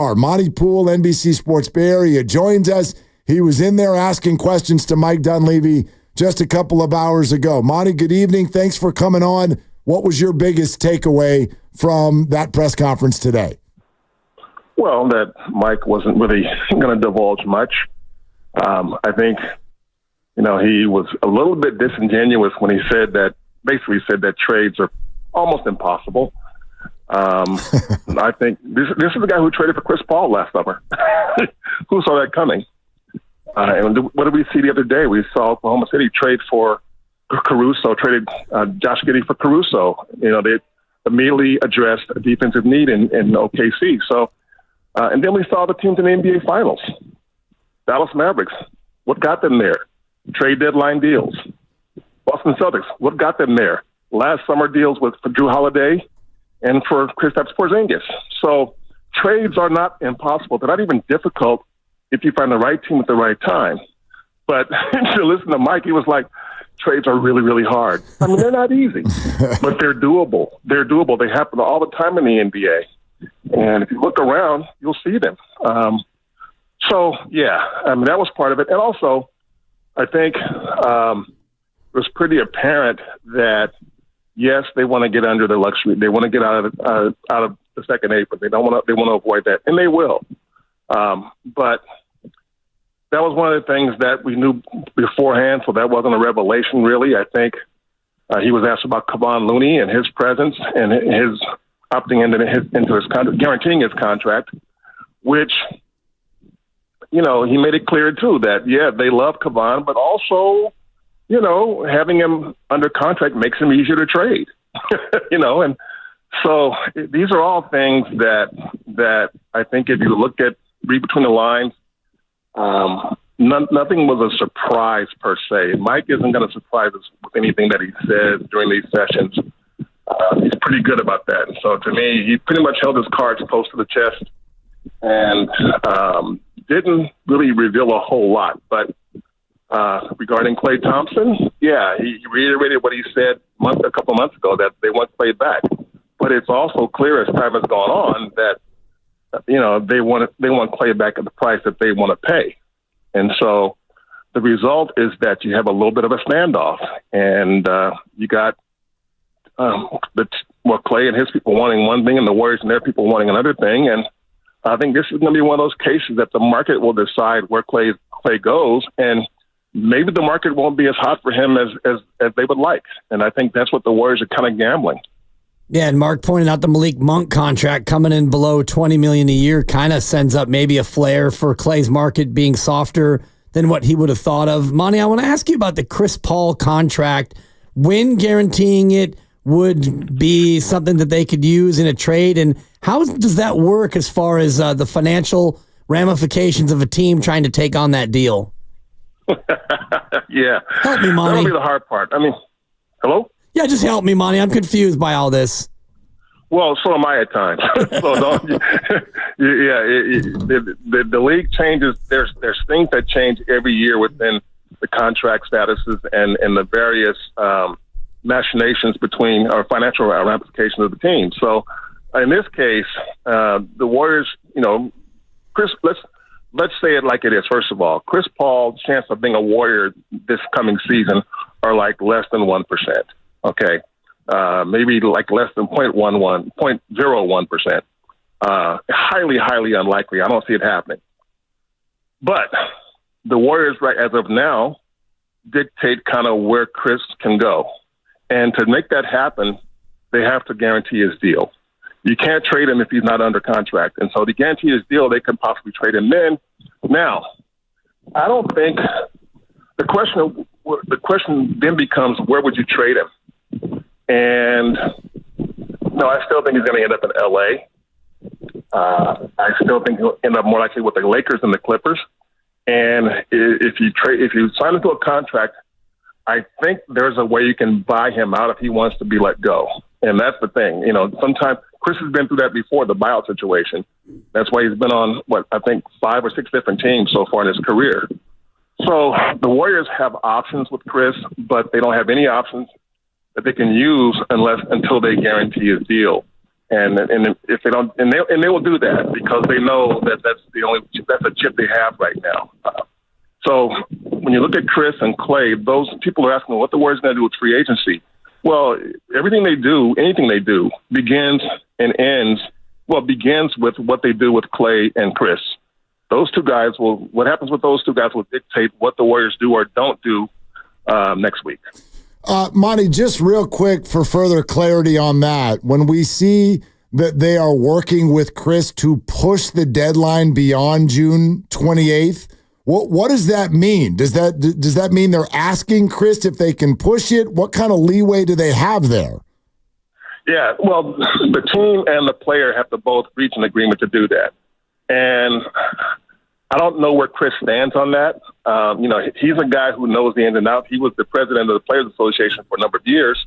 Monte Poole, NBC Sports Bay Area, joins us. He was in there asking questions to Mike Dunleavy just a couple of hours ago. Monte, good evening. Thanks for coming on. What was your biggest takeaway from that press conference today? Well, that Mike wasn't really going to divulge much. I think, he was a little bit disingenuous when he basically said that trades are almost impossible. I think this is the guy who traded for Chris Paul last summer. Who saw that coming? And what did we see the other day? We saw Oklahoma City trade for Caruso, traded Josh Giddey for Caruso. They immediately addressed a defensive need in OKC. So, and then we saw the teams in the NBA Finals. Dallas Mavericks, what got them there? Trade deadline deals. Boston Celtics, what got them there? Last summer deals for Drew Holiday and for Kristaps Porzingis. So trades are not impossible. They're not even difficult if you find the right team at the right time. But to listen to Mike, he was like, trades are really, really hard. I mean, they're not easy, but they're doable. They're doable. They happen all the time in the NBA. And if you look around, you'll see them. So, yeah, that was part of it. And also, I think it was pretty apparent that, yes, they want to get under the luxury. They want to get out of the second apron. They want to avoid that, and they will. But that was one of the things that we knew beforehand, so that wasn't a revelation, really. I think he was asked about Kevon Looney and his presence and his opting into his contract, guaranteeing his contract, which, he made it clear, too, that, yeah, they love Kevon, but also, having him under contract makes him easier to trade, and so these are all things that I think if you read between the lines, nothing was a surprise per se. Mike isn't going to surprise us with anything that he says during these sessions. He's pretty good about that. And so to me, he pretty much held his cards close to the chest and didn't really reveal a whole lot. But regarding Klay Thompson, yeah, he reiterated what he said a couple of months ago, that they want Klay back. But it's also clear as time has gone on that they want Klay back at the price that they want to pay. And so the result is that you have a little bit of a standoff, and you got Klay and his people wanting one thing and the Warriors and their people wanting another thing. And I think this is going to be one of those cases that the market will decide where Klay goes, and maybe the market won't be as hot for him as they would like. And I think that's what the Warriors are kind of gambling. Yeah, and Mark pointed out the Malik Monk contract coming in below $20 million a year kind of sends up maybe a flare for Klay's market being softer than what he would have thought of. Monty, I want to ask you about the Chris Paul contract. When guaranteeing it would be something that they could use in a trade, and how does that work as far as the financial ramifications of a team trying to take on that deal? Yeah. Help me, Monty. That'll be the hard part. I mean, hello? Yeah, just help me, Monty. I'm confused by all this. Well, so am I at times. So the league changes. There's things that change every year within the contract statuses and the various machinations between our financial ramifications of the team. So in this case, the Warriors, Chris, let's say it like it is. First of all, Chris Paul's chance of being a Warrior this coming season are like less than 1%. Okay. Maybe like less than 0.01%. Highly, highly unlikely. I don't see it happening. But the Warriors, right as of now, dictate kind of where Chris can go. And to make that happen, they have to guarantee his deal. You can't trade him if he's not under contract. And so to guarantee his deal, they can possibly trade him then. Now, I don't think the question then becomes, where would you trade him? And no, I still think he's going to end up in L.A. I still think he'll end up more likely with the Lakers than the Clippers. And if you sign into a contract, I think there's a way you can buy him out if he wants to be let go. And that's the thing. Sometimes Chris has been through that before, the buyout situation. That's why he's been on, 5 or 6 different teams so far in his career. So the Warriors have options with Chris, but they don't have any options that they can use until they guarantee his deal. And if they don't, and they will do that because they know that that's a chip they have right now. So when you look at Chris and Klay, those people are asking what the Warriors going to do with free agency. Well, anything they do, begins with what they do with Klay and Chris. Those two guys what happens with those two guys will dictate what the Warriors do or don't do next week. Monty, just real quick for further clarity on that, when we see that they are working with Chris to push the deadline beyond June 28th, what does that mean? Does that mean they're asking Chris if they can push it? What kind of leeway do they have there? Yeah, well, the team and the player have to both reach an agreement to do that. And I don't know where Chris stands on that. He's a guy who knows the ins and outs. He was the president of the Players Association for a number of years.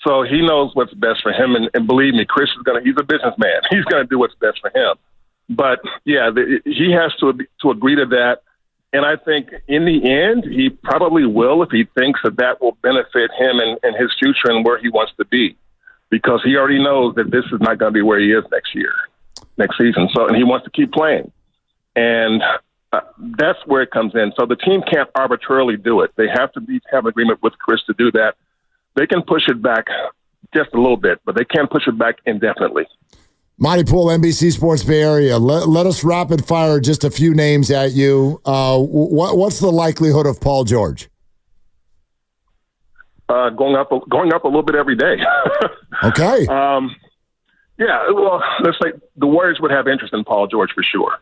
So he knows what's best for him. And believe me, Chris he's a businessman. He's going to do what's best for him. But, yeah, he has to agree to that. And I think in the end, he probably will if he thinks that will benefit him and his future and where he wants to be. Because he already knows that this is not going to be where he is next season. So, and he wants to keep playing. And that's where it comes in. So the team can't arbitrarily do it. They have to have agreement with Chris to do that. They can push it back just a little bit, but they can't push it back indefinitely. Monte Poole, NBC Sports Bay Area. Let us rapid fire just a few names at you. What's the likelihood of Paul George? Going up a little bit every day. Okay. Yeah, well, let's say the Warriors would have interest in Paul George for sure.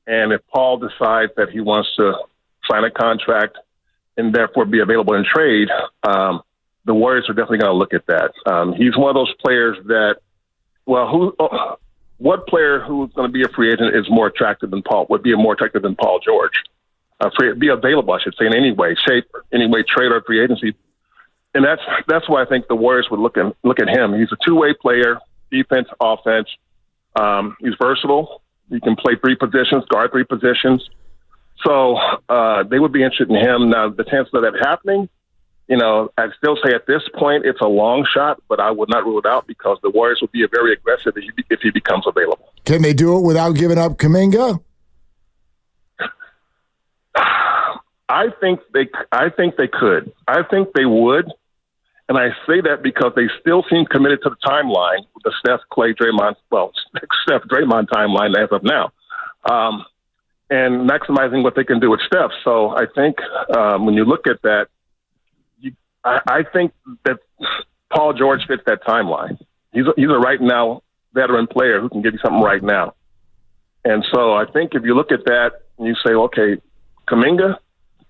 And if Paul decides that he wants to sign a contract and therefore be available in trade, the Warriors are definitely going to look at that. He's one of those players that, what player who's going to be a free agent is more attractive than Paul, would be more attractive than Paul George? Be available, I should say, in any way, shape, any way, trade or free agency. And that's why I think the Warriors would look at him. He's a two-way player, defense, offense. He's versatile. He can play three positions, guard three positions. So they would be interested in him. Now, the chances of that happening, I'd still say at this point it's a long shot, but I would not rule it out because the Warriors would be very aggressive if he becomes available. Can they do it without giving up Kuminga? I think they could. I think they would. And I say that because they still seem committed to the timeline, the Steph, Klay, Draymond timeline as of now, and maximizing what they can do with Steph. So I think when you look at that, I think that Paul George fits that timeline. He's a right now veteran player who can give you something right now. And so I think if you look at that and you say, okay, Kuminga,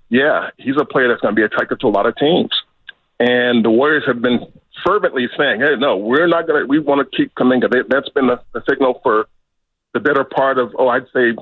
yeah, he's a player that's going to be attractive to a lot of teams. And the Warriors have been fervently saying, hey, no, we want to keep Kuminga. That's been the signal for the better part of, I'd say,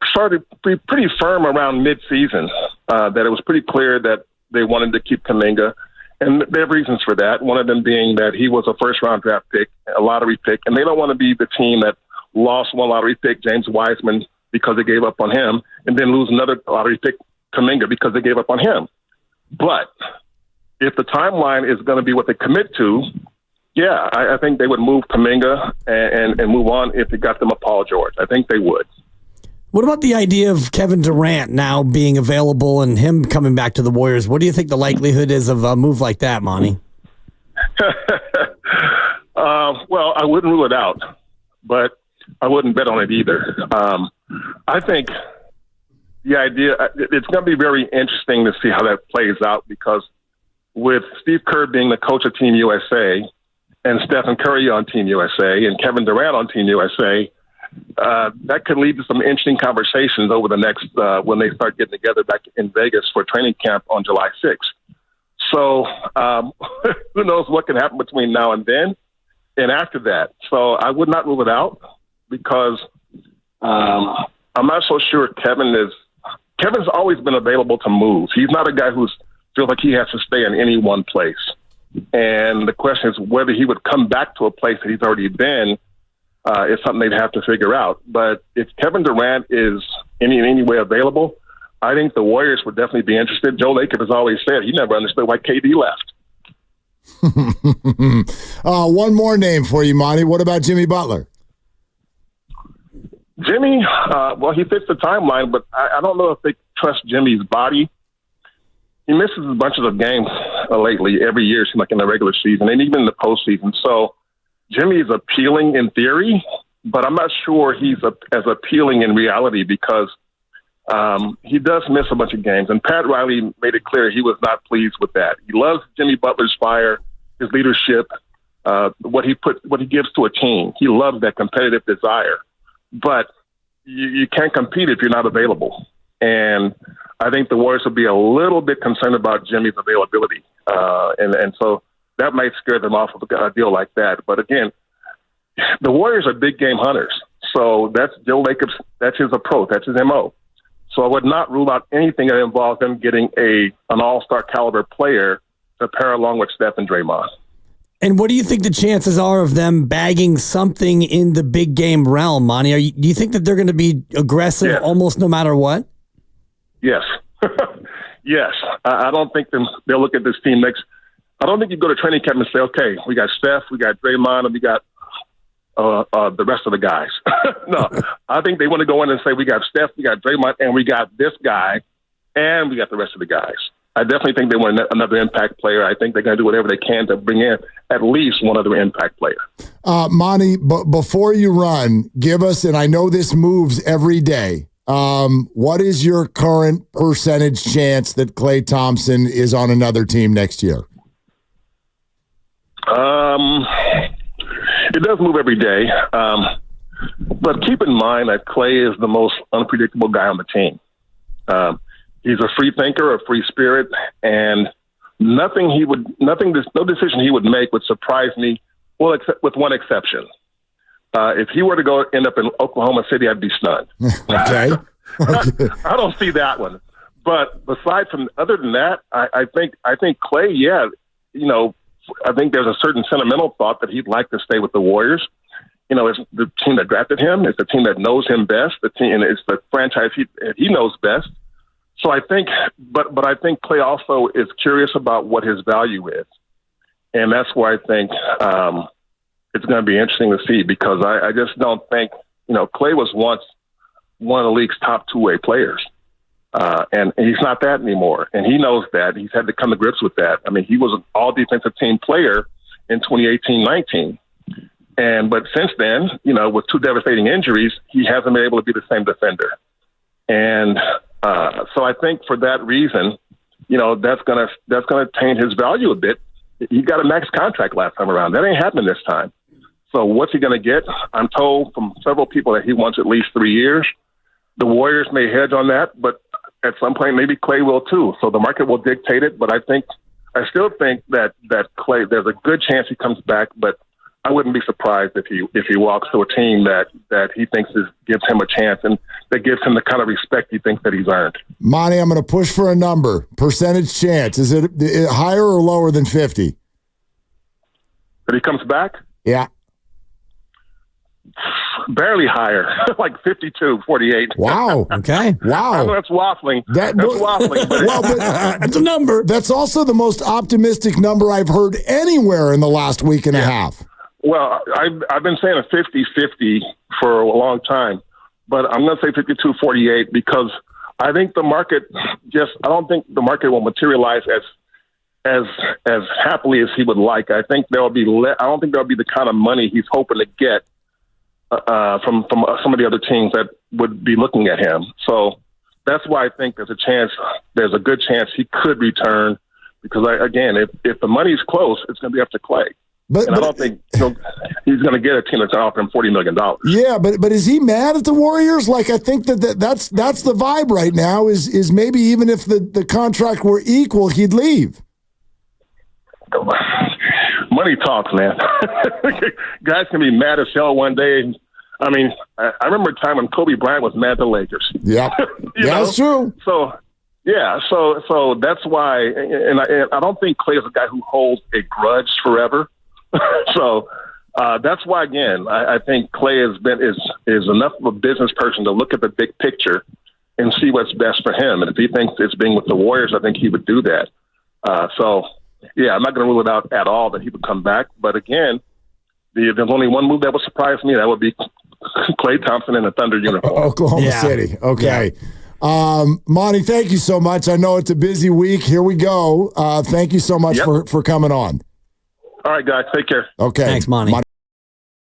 started to be pretty firm around mid-season, that it was pretty clear that they wanted to keep Kuminga. And they have reasons for that, one of them being that he was a first-round draft pick, a lottery pick, and they don't want to be the team that lost one lottery pick, James Wiseman, because they gave up on him, and then lose another lottery pick, Kuminga, because they gave up on him. But if the timeline is going to be what they commit to, yeah, I think they would move Kuminga and move on if it got them a Paul George. I think they would. What about the idea of Kevin Durant now being available and him coming back to the Warriors? What do you think the likelihood is of a move like that, Monty? Well, I wouldn't rule it out, but I wouldn't bet on it either. I think the idea, it's going to be very interesting to see how that plays out because with Steve Kerr being the coach of Team USA and Stephen Curry on Team USA and Kevin Durant on Team USA, that could lead to some interesting conversations over the next, when they start getting together back in Vegas for training camp on July 6th. So who knows what can happen between now and then and after that. So I would not rule it out because I'm not so sure Kevin's always been available to move. He's not a guy who feels like he has to stay in any one place. And the question is whether he would come back to a place that he's already been is something they'd have to figure out. But if Kevin Durant is in any way available, I think the Warriors would definitely be interested. Joe Lacob has always said he never understood why KD left. One more name for you, Monty. What about Jimmy Butler? Jimmy, well, he fits the timeline, but I don't know if they trust Jimmy's body. He misses a bunch of games lately, every year, seems like in the regular season, and even in the postseason. So Jimmy is appealing in theory, but I'm not sure he's as appealing in reality because he does miss a bunch of games. And Pat Riley made it clear he was not pleased with that. He loves Jimmy Butler's fire, his leadership, what he gives to a team. He loves that competitive desire. But you can't compete if you're not available. And I think the Warriors will be a little bit concerned about Jimmy's availability. And so that might scare them off of a deal like that. But again, the Warriors are big game hunters. So that's Joe Lacob's, that's his approach, that's his MO. So I would not rule out anything that involves them getting an all-star caliber player to pair along with Steph and Draymond. And what do you think the chances are of them bagging something in the big game realm, Monty? Do you think that they're going to be aggressive almost no matter what? Yes. Yes. I don't think they'll look at this team next. I don't think you go to training camp and say, okay, we got Steph, we got Draymond, and we got the rest of the guys. No, I think they want to go in and say, we got Steph, we got Draymond, and we got this guy, and we got the rest of the guys. I definitely think they want another impact player. I think they're going to do whatever they can to bring in at least one other impact player. Monty, before you run, give us, and I know this moves every day, what is your current percentage chance that Klay Thompson is on another team next year? It does move every day. But keep in mind that Klay is the most unpredictable guy on the team. He's a free thinker, a free spirit, and no decision he would make would surprise me, well, except with one exception. If he were to end up in Oklahoma City, I'd be stunned. Okay. I don't see that one. But other than that, I think Klay, I think there's a certain sentimental thought that he'd like to stay with the Warriors. It's the team that drafted him. It's the team that knows him best. And it's the franchise he knows best. So I think, but I think Klay also is curious about what his value is, and that's where I think it's going to be interesting to see because I just don't think Klay was once one of the league's top two-way players, and he's not that anymore, and he knows that. He's had to come to grips with that. I mean, he was an all-defensive team player in 2018-19, but since then, with two devastating injuries, he hasn't been able to be the same defender, and. So I think for that reason, that's gonna taint his value a bit. He got a max contract last time around. That ain't happening this time. So what's he gonna get? I'm told from several people that he wants at least 3 years. The Warriors may hedge on that, but at some point maybe Klay will too. So the market will dictate it. But I still think that Klay, there's a good chance he comes back, but I wouldn't be surprised if he walks to a team that he thinks gives him a chance and that gives him the kind of respect he thinks that he's earned. Monty, I'm going to push for a number. Percentage chance. Is it higher or lower than 50? That he comes back? Yeah. Barely higher, like 52-48. Wow. Okay. Wow. I know that's waffling. That's waffling. But that's a number. That's also the most optimistic number I've heard anywhere in the last week and a half. Well, I've been saying a 50-50 for a long time, but I'm going to say 52-48 because I think I don't think the market will materialize as happily as he would like. I think I don't think there'll be the kind of money he's hoping to get from some of the other teams that would be looking at him. So that's why I think there's a good chance he could return because if the money's close, it's going to be up to Klay. But I don't think he's going to get a team that's offering $40 million. Yeah, but is he mad at the Warriors? Like, I think that's the vibe right now is maybe even if the contract were equal, he'd leave. Money talks, man. Guys can be mad as hell one day. I mean, I remember a time when Kobe Bryant was mad at the Lakers. Yeah, that's true. So, yeah, so that's why, and I don't think Klay is a guy who holds a grudge forever. So that's why, again, I think Klay is enough of a business person to look at the big picture and see what's best for him. And if he thinks it's being with the Warriors, I think he would do that. So I'm not going to rule it out at all that he would come back. But again, if there's only one move that would surprise me, that would be Klay Thompson in a Thunder uniform. Oklahoma City. Okay. Monty, thank you so much. I know it's a busy week. Here we go. Thank you so much for coming on. All right, guys. Take care. Okay. Thanks, Monty.